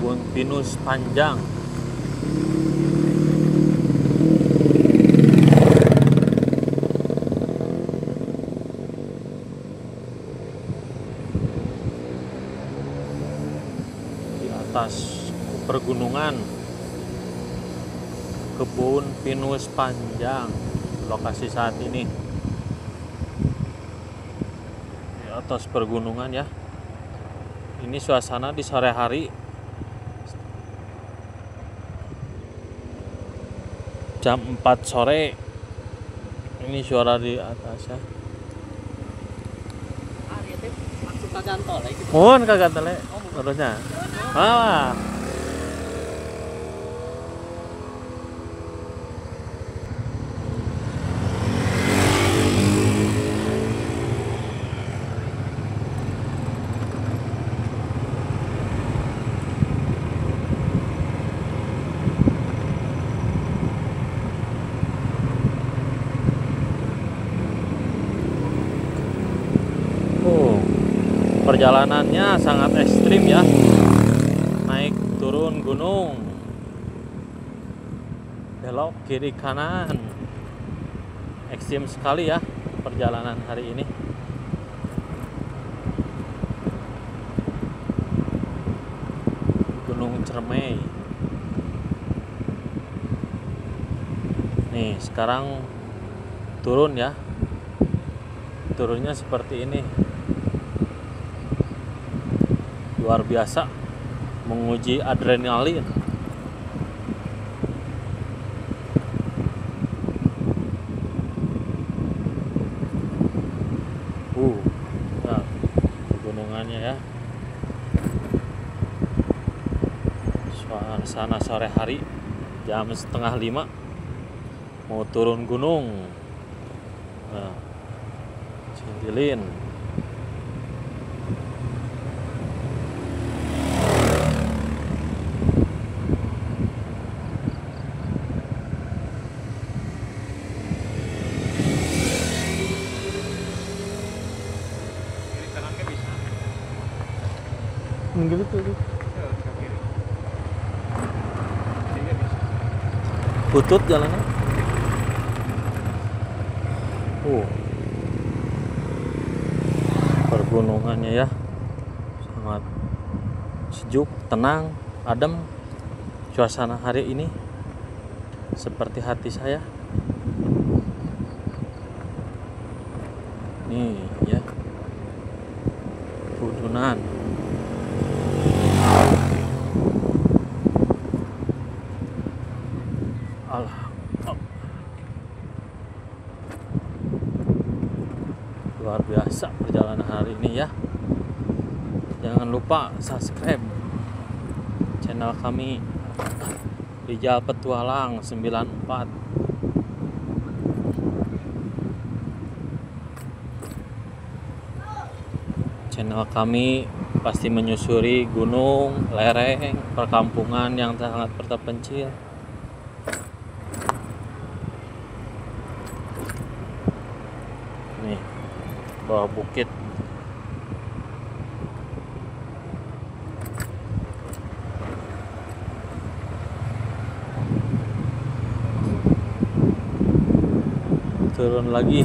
kebun pinus panjang. Di atas pergunungan kebun pinus panjang lokasi saat ini. Di atas pergunungan ya. Ini suasana di sore hari. Jam 4 sore. Ini suara di atas ya. Maksud ka gantol gitu. Mohon kagak tele terusnya. Ah. Perjalanannya sangat ekstrim ya, naik turun gunung, belok kiri kanan, ekstrim sekali ya perjalanan hari ini. Gunung Cermai. Nih sekarang turun ya, turunnya seperti ini. Luar biasa, menguji adrenalin. Nah, pegunungannya ya. Suasana sore hari, jam 4:30 mau turun gunung. Nah, Cintilin. Gitu. Butut jalannya. Pergunungannya ya sangat sejuk, tenang, adem. Suasana hari ini seperti hati saya. Nih ya, Budunan. Luar biasa perjalanan hari ini ya. Jangan lupa subscribe channel kami Rijal Petualang 94. Channel kami pasti menyusuri gunung, lereng, perkampungan yang sangat terpencil. Nih, bawah bukit. Turun lagi.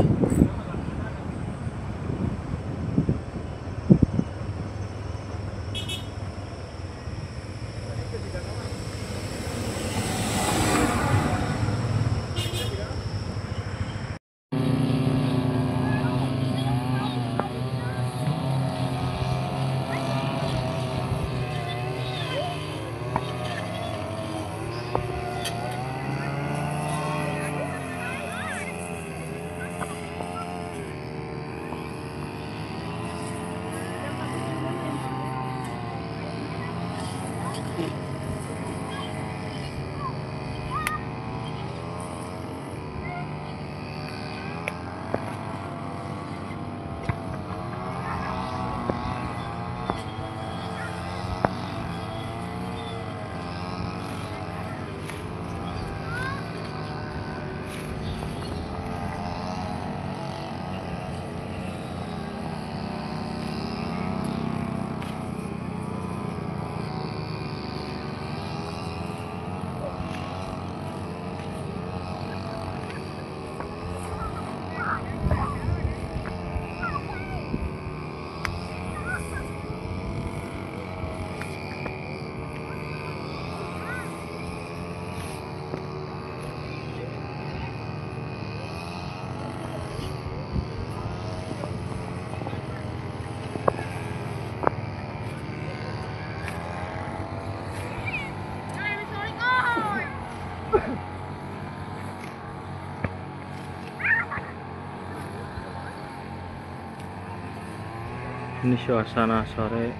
Ini suasana sore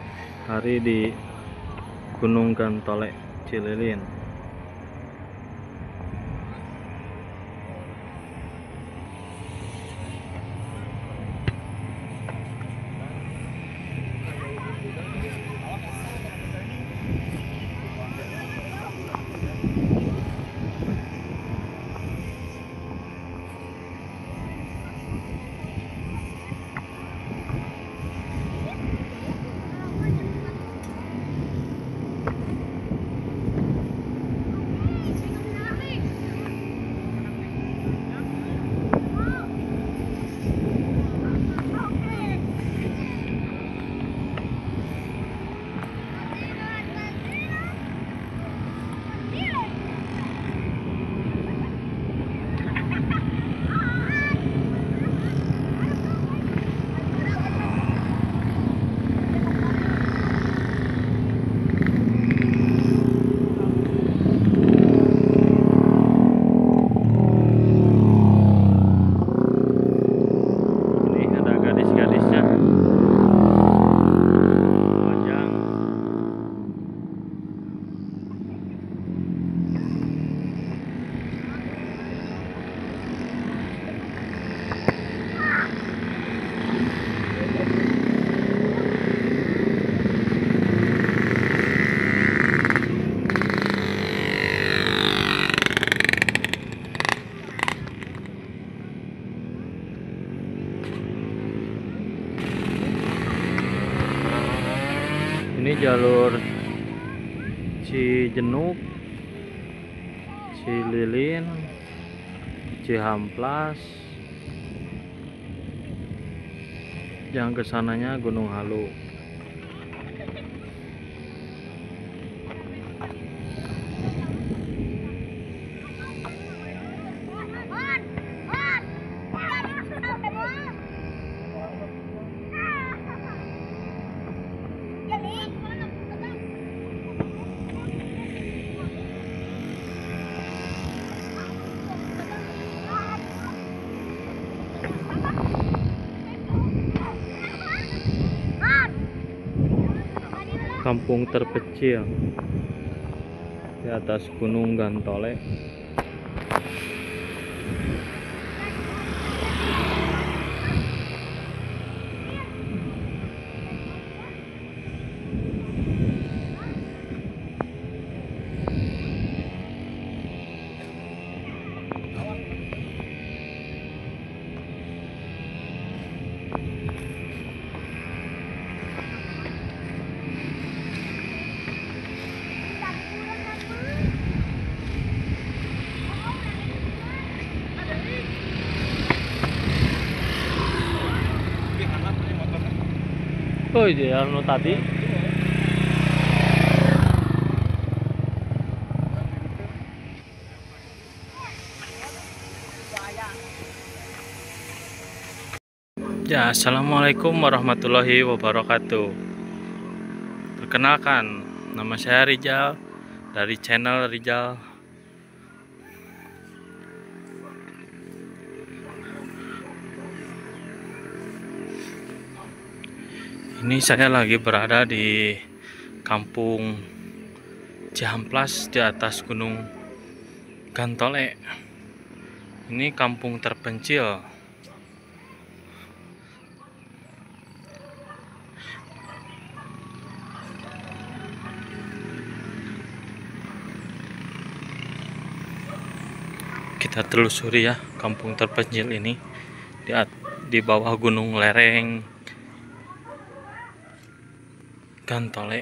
hari di Gunung Gantole, Cililin. Ini jalur Cijenuk, Cililin, Cihamplas. Yang kesananya Gunung Halu. Kampung terpencil di atas Gunung Gantole. Oh iya, anu tadi. Ya, assalamualaikum warahmatullahi wabarakatuh. Perkenalkan, nama saya Rizal dari channel Rizal. Ini saya lagi berada di Kampung Cihamplas di atas Gunung Gantole. Ini kampung terpencil. Kita telusuri ya kampung terpencil ini di bawah gunung lereng Gantole.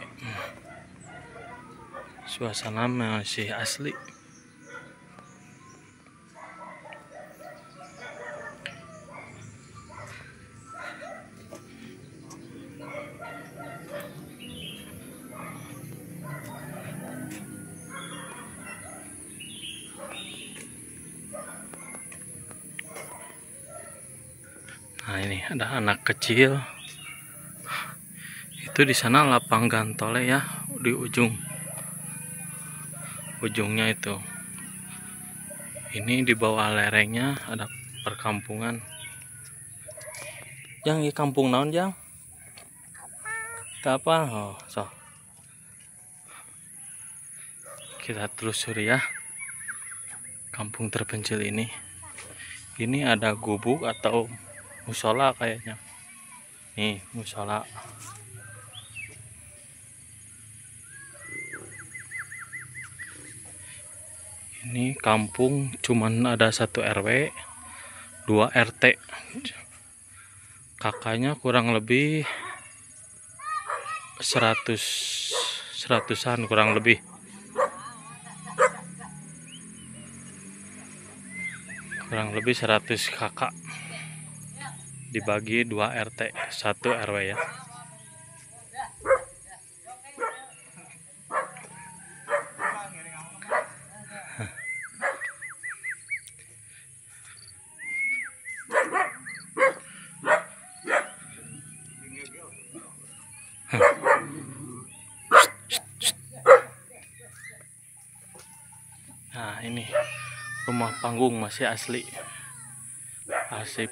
Suasana masih asli. Nah, ini ada anak kecil. Itu di sana lapang Gantole ya, di ujungnya itu. Ini di bawah lerengnya ada perkampungan. Yang di kampung naon, Jang? Kita apa? Oh, so. Kita telusuri ya. Kampung terpencil ini. Ini ada gubuk atau musola kayaknya. Nih, musola. Ini kampung cuman ada 1 RW, 2 RT. Kakaknya kurang lebih 100-an kurang lebih. Kurang lebih 100 kakak. Dibagi 2 RT, 1 RW ya. Nah, ini rumah panggung masih asli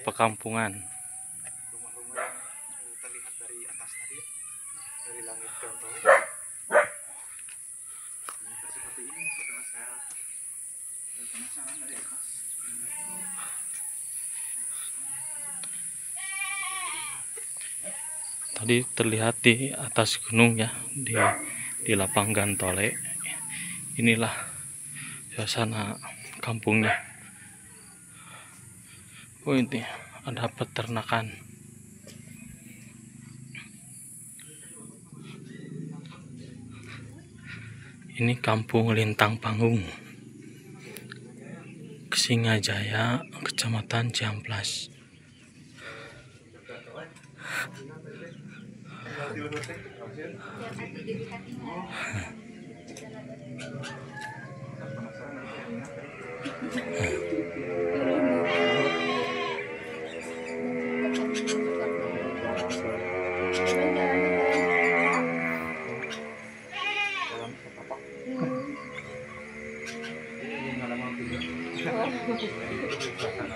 pekampungan. Rumah-rumah terlihat dari atas tadi, dari langit Gantole. Ternyata seperti ini setelah saya penasaran dari atas. Tadi terlihat di atas gunung ya, di lapang Gantole. Inilah suasana kampungnya. Oh, ini ada peternakan. Ini Kampung Lintang Panggung, Singajaya, Kecamatan Ciamplas.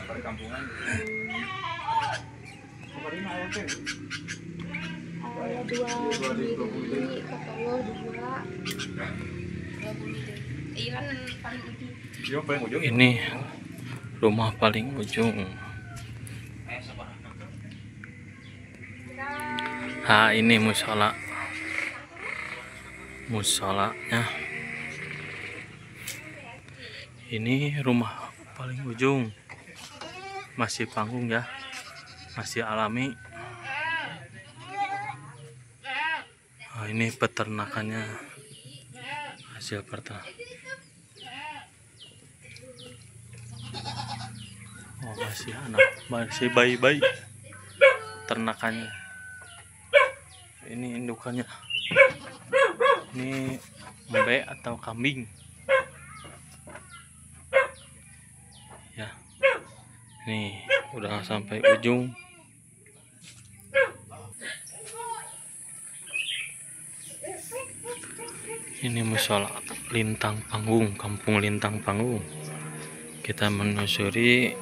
Perkampungan. Awalnya 2 beli, kata lo 2 iya kan paling ujung. Ini rumah paling ujung. Nah, ini musolanya. Ini rumah paling ujung, masih panggung ya, masih alami. Nah, ini peternakannya, hasil peternakan. Oh, masih bayi-bayi ternakannya. Ini indukannya. Ini embe atau kambing. Ya. Nih, udah sampai ujung. Ini musola Lintang Panggung, Kampung Lintang Panggung. Kita menyusuri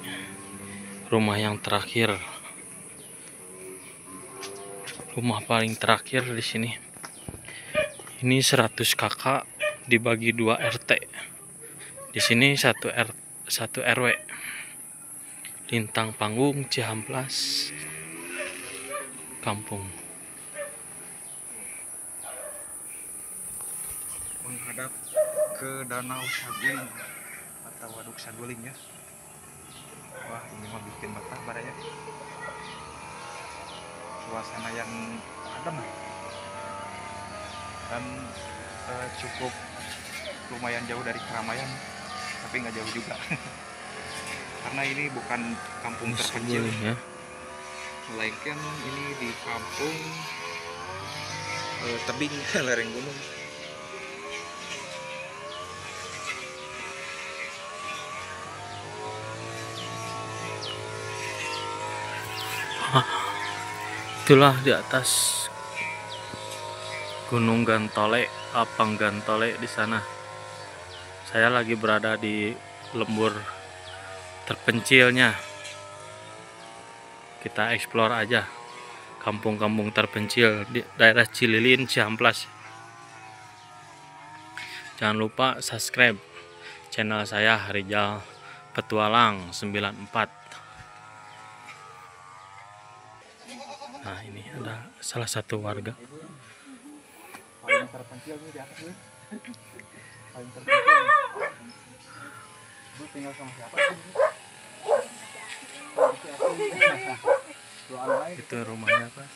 rumah yang terakhir. Rumah paling terakhir di sini. Ini 100 kakak dibagi 2 RT. Di sini 1 RW. Lintang Panggung, Ciamplas, kampung. Menghadap ke Danau Saguling atau Waduk Saguling ya. Wah, ini mah bikin betah baraya. Suasana yang adem dan cukup lumayan jauh dari keramaian, tapi nggak jauh juga. Karena ini bukan kampung terpencil ya, melainkan ini di kampung tebing lereng gunung. Itulah di atas Gunung Gantole, lapang Gantole di sana. Saya lagi berada di lembur terpencilnya. Kita explore aja kampung-kampung terpencil di daerah Cililin, Cihamplas. Jangan lupa subscribe channel saya, Rizal Petualang 94. Nah, ini ada salah satu warga. Paling terpencil nih di atas nih. Paling terpencil. Bu tinggal sama siapa? Itu rumahnya, Pak.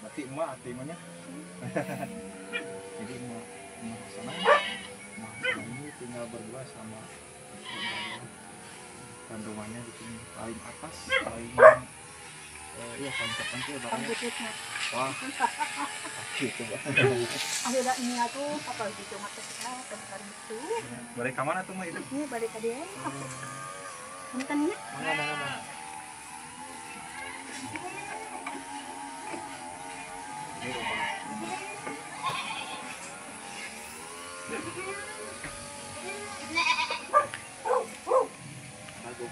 Berarti emak timnya. Jadi emak sana ini tinggal berdua sama dan rumahnya di sini paling atas, paling iya paling terpencil banget. Wah, gitu. Ada ini aku apa gitu mata sekarang tempat itu. Balik ke mana tuh mah itu? Ini balik ke dia. Mantannya. Mana. Ini rumah.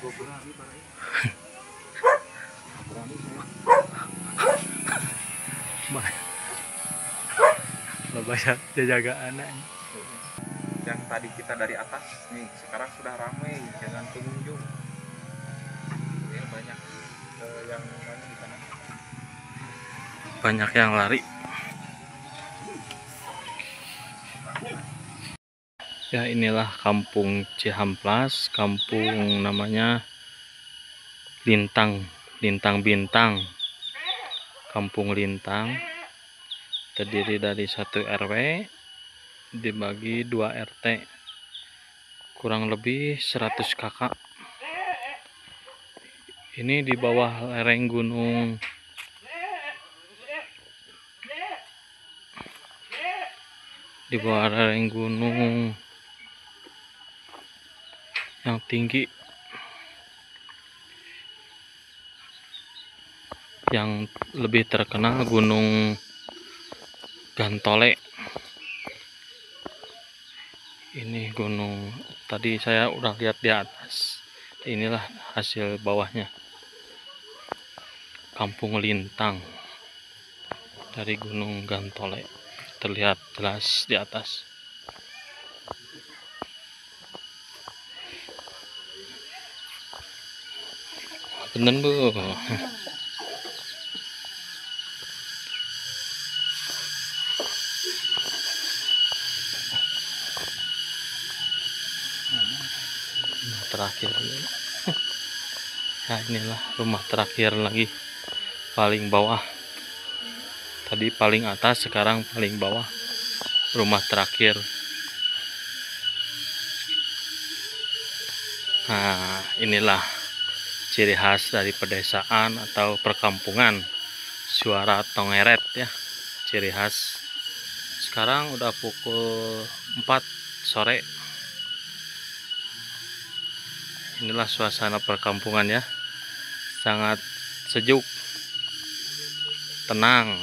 Gue berani barang. Berani saya. Lo banyak jaga anak. Yang tadi kita dari atas nih sekarang sudah ramai dengan pengunjung. Ya, banyak yang mana di sana. Banyak yang lari. Ya, inilah kampung Cihamplas, kampung namanya Lintang Bintang. Kampung Lintang terdiri dari 1 RW dibagi 2 RT, kurang lebih 100 kakak. Ini di bawah lereng gunung yang tinggi, yang lebih terkenal Gunung Gantole. Ini gunung tadi saya udah lihat di atas. Inilah hasil bawahnya, Kampung Lintang dari Gunung Gantole, terlihat jelas di atas. Bener, Bu. Terakhir. Nah, inilah rumah terakhir lagi, paling bawah. Tadi paling atas, sekarang paling bawah, rumah terakhir. Nah, inilah ciri khas dari pedesaan atau perkampungan, suara tongeret ya, ciri khas. Sekarang udah pukul 4 sore. Inilah suasana perkampungan ya, sangat sejuk, tenang.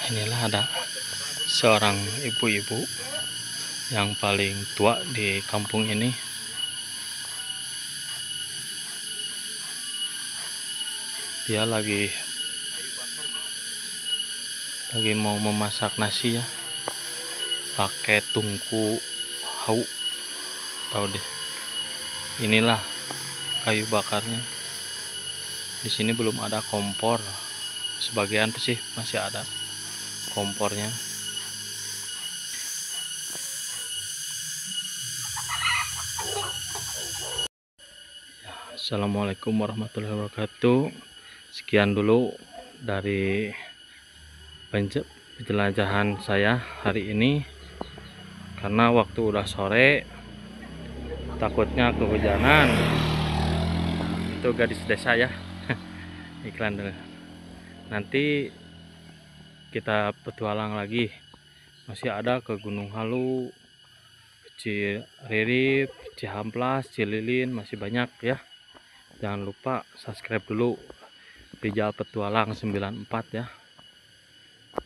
Inilah ada seorang ibu-ibu yang paling tua di kampung ini. Dia lagi mau memasak nasi ya, pakai tungku hau, tahu deh. Inilah kayu bakarnya. Di sini belum ada kompor, sebagian sih masih ada kompornya. Assalamualaikum warahmatullahi wabarakatuh. Sekian dulu dari penjelajahan saya hari ini, karena waktu udah sore, takutnya kehujanan. Itu gadis desa ya. Iklan dulu. Nanti kita petualang lagi masih ada ke Gunung Halu, Ciririp, Cihamplas, Cililin, masih banyak ya. Jangan lupa subscribe dulu Rijal Petualang 94 ya.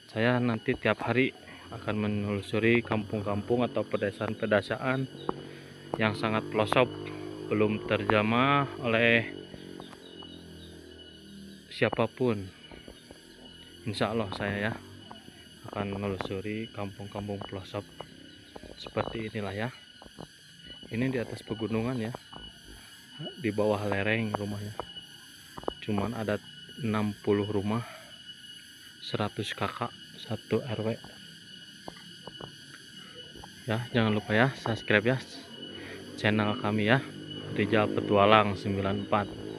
Saya nanti tiap hari akan menelusuri kampung-kampung atau pedesaan-pedesaan yang sangat pelosok, belum terjamah oleh siapapun. Insya Allah saya ya akan menelusuri kampung-kampung pelosok seperti inilah ya. Ini di atas pegunungan ya, di bawah lereng rumahnya. Cuman ada 60 rumah, 100 kakak, 1 RW ya. Jangan lupa ya subscribe ya channel kami ya, Rijal Petualang 94.